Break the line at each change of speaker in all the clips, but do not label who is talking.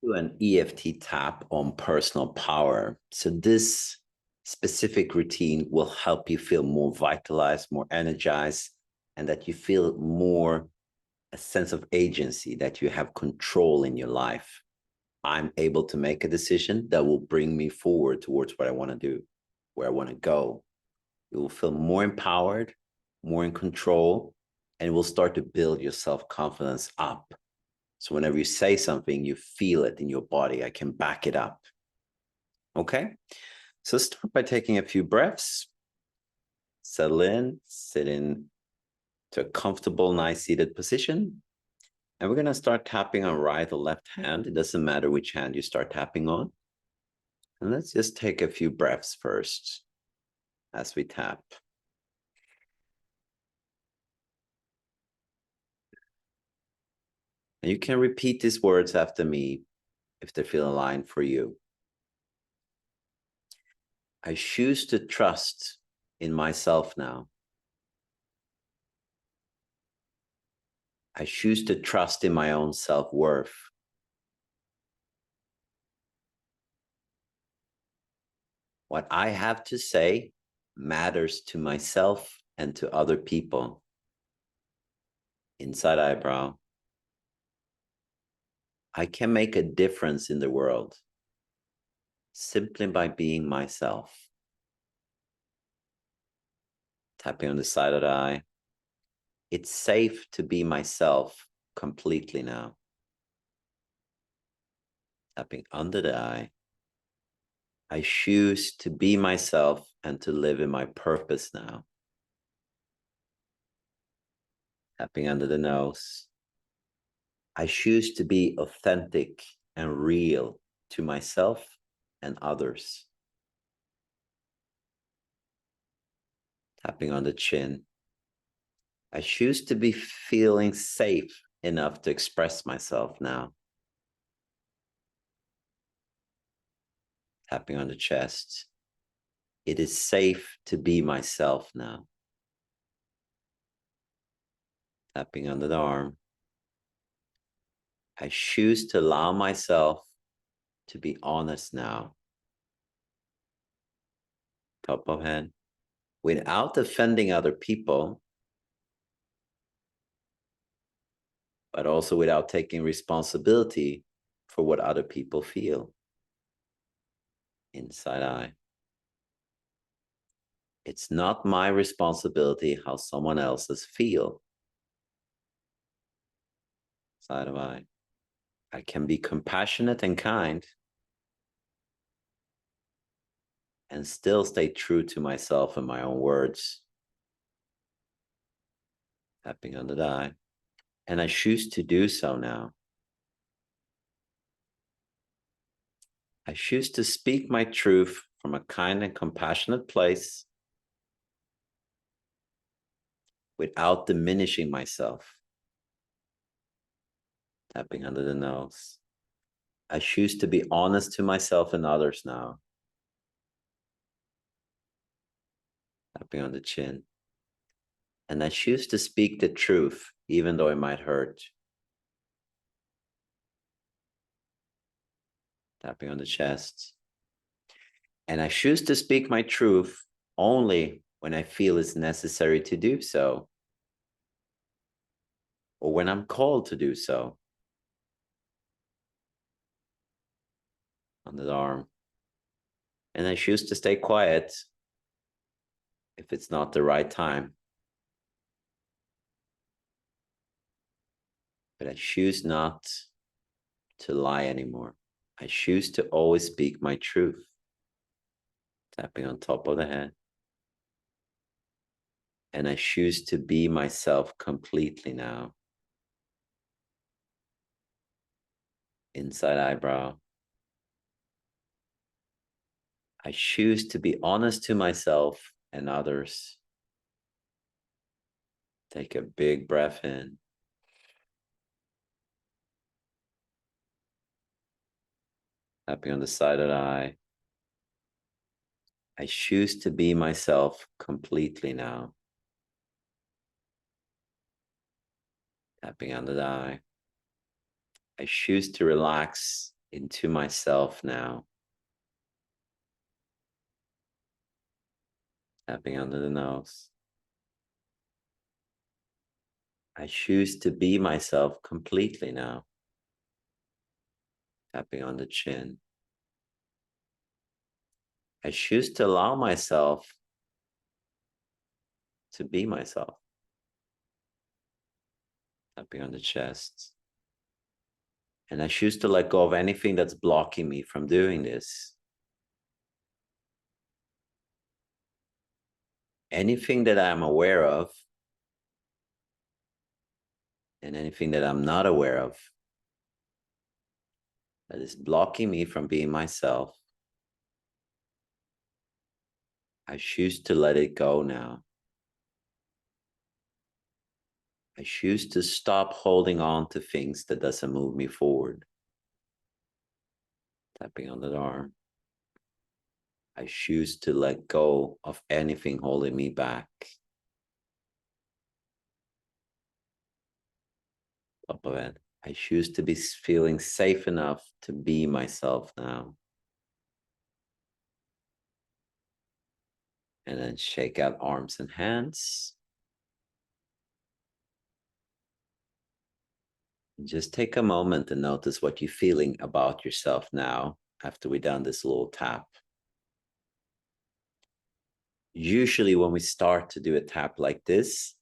do an EFT tap on personal power. So this specific routine will help you feel more vitalized, more energized, and that you feel more a sense of agency, that you have control in your life. I'm able to make a decision that will bring me forward towards what I want to do, where I want to go. You will feel more empowered, more in control, and it will start to build your self-confidence up. So whenever you say something, you feel it in your body. I can back it up. Okay? So start by taking a few breaths. Settle in, sit in to a comfortable, nice seated position. And we're going to start tapping on right or left hand. It doesn't matter which hand you start tapping on. And let's just take a few breaths first as we tap. And you can repeat these words after me if they feel aligned for you. I choose to trust in myself now. I choose to trust in my own self-worth. What I have to say matters to myself and to other people. Inside eyebrow. I can make a difference in the world simply by being myself. Tapping on the side of the eye. It's safe to be myself completely now. Tapping under the eye. I choose to be myself and to live in my purpose now. Tapping under the nose. I choose to be authentic and real to myself and others. Tapping on the chin. I choose to be feeling safe enough to express myself now. Tapping on the chest. It is safe to be myself now. Tapping under the arm. I choose to allow myself to be honest now. Top of head. Without offending other people, but also without taking responsibility for what other people feel. Inside eye. It's not my responsibility how someone else's feel. Side of eye. I can be compassionate and kind and still stay true to myself and my own words. Tapping under the eye. And I choose to do so now. I choose to speak my truth from a kind and compassionate place without diminishing myself. Tapping under the nose. I choose to be honest to myself and others now. Tapping on the chin. And I choose to speak the truth, even though it might hurt. Tapping on the chest. And I choose to speak my truth only when I feel it's necessary to do so, or when I'm called to do so. Under the arm. And I choose to stay quiet if it's not the right time. But I choose not to lie anymore. I choose to always speak my truth. Tapping on top of the head. And I choose to be myself completely now. Inside eyebrow. I choose to be honest to myself and others. Take a big breath in. Tapping on the side of the eye. I choose to be myself completely now. Tapping under the eye. I choose to relax into myself now. Tapping under the nose. I choose to be myself completely now. Tapping on the chin. I choose to allow myself to be myself. Tapping on the chest. And I choose to let go of anything that's blocking me from doing this. Anything that I'm aware of and anything that I'm not aware of that is blocking me from being myself, I choose to let it go now. I choose to stop holding on to things that doesn't move me forward. Tapping on the arm. I choose to let go of anything holding me back. Top of it. I choose to be feeling safe enough to be myself now. And then shake out arms and hands. And just take a moment to notice what you're feeling about yourself now after we've done this little tap. Usually when we start to do a tap like this,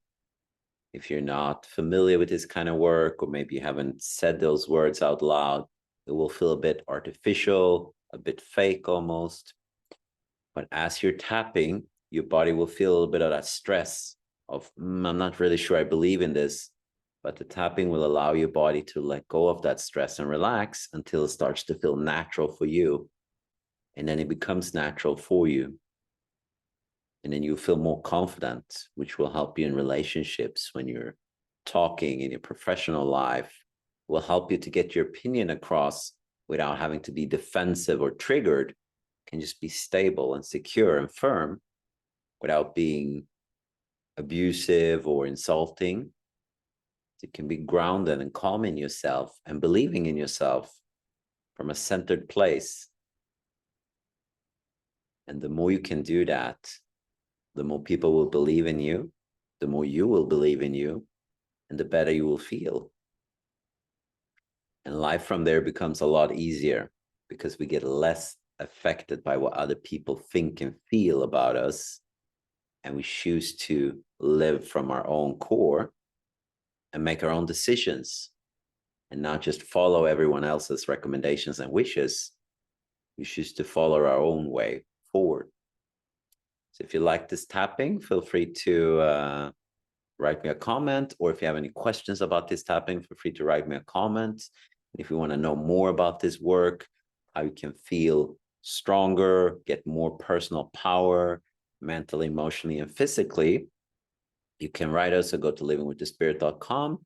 if you're not familiar with this kind of work, or maybe you haven't said those words out loud, it will feel a bit artificial, a bit fake almost. But as you're tapping, your body will feel a little bit of that stress of, I'm not really sure I believe in this. But the tapping will allow your body to let go of that stress and relax until it starts to feel natural for you. And then it becomes natural for you. And then you feel more confident, which will help you in relationships when you're talking in your professional life, will help you to get your opinion across without having to be defensive or triggered. Can just be stable and secure and firm without being abusive or insulting. You can be grounded and calm in yourself and believing in yourself from a centered place. And the more you can do that, the more people will believe in you, the more you will believe in you, and the better you will feel. And life from there becomes a lot easier because we get less affected by what other people think and feel about us. And we choose to live from our own core and make our own decisions and not just follow everyone else's recommendations and wishes. We choose to follow our own way forward. So if you like this tapping, feel free to write me a comment, or if you have any questions about this tapping, feel free to write me a comment. And if you want to know more about this work, how you can feel stronger, get more personal power, mentally, emotionally, and physically, you can write us or go to livingwiththespirit.com,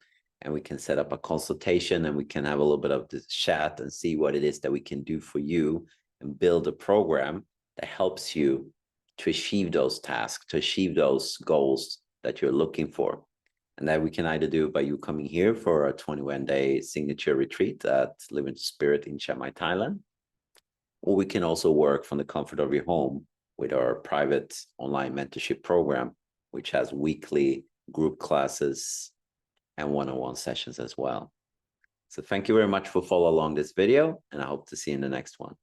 and we can set up a consultation and we can have a little bit of this chat and see what it is that we can do for you and build a program that helps you to achieve those tasks, to achieve those goals that you're looking for. And that we can either do by you coming here for a 21-day signature retreat at Living with the Spirit in Chiang Mai, Thailand, or we can also work from the comfort of your home with our private online mentorship program, which has weekly group classes and one-on-one sessions as well. So thank you very much for following along this video, and I hope to see you in the next one.